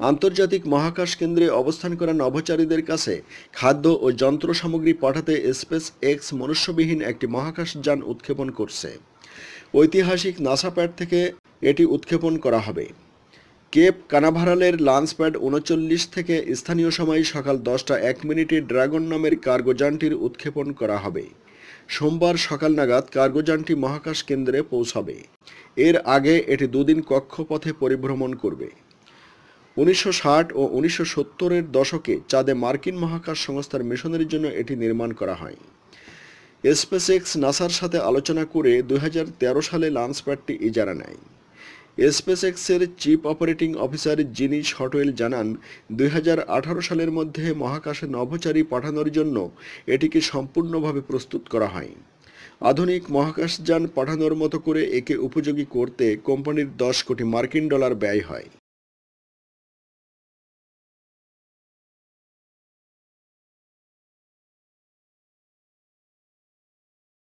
আন্তর্জাতিক মহাকাশ কেন্দ্রে অবস্থান করা নভোচারীদের কাছে খাদ্য ও যন্ত্র সামগ্রী পাঠাতে স্পেস এক্স মনুষ্যবিহীন একটি মহাকাশযান উৎক্ষেপণ করছে। ঐতিহাসিক নাসা প্যাড থেকে এটি উৎক্ষেপণ করা হবে। কেপ কানাভারালের লঞ্চ প্যাড ৩৯ থেকে স্থানীয় সময় সকাল ১০টা ১ মিনিটে ড্রাগন নামের কার্গোযানটির উৎক্ষেপণ করা হবে। সোমবার সকাল নাগাদ কার্গোযানটি মহাকাশ কেন্দ্রে পৌঁছাবে। এর আগে এটি দুদিন কক্ষপথে পরিভ্রমণ করবে। ১৯৬০ ও ১৯৭০-এর দশকে চাঁদে মার্কিন মহাকাশ সংস্থার মিশনের জন্য এটি নির্মাণ করা হয়। স্পেসএক্স নাসার সাথে আলোচনা করে ২০১৩ সালে লঞ্চ প্যাডটি ইজারা নেয়। স্পেসএক্সের চিফ অপারেটিং অফিসার জিনি শটওয়েল জানান, ২০১৮ সালের মধ্যে মহাকাশে নভোচারী পাঠানোর জন্য এটিকে সম্পূর্ণভাবে প্রস্তুত করা হয়। আধুনিক মহাকাশযান পাঠানোর মতো করে একে উপযোগী করতে কোম্পানির $১০ কোটি ব্যয় হয়।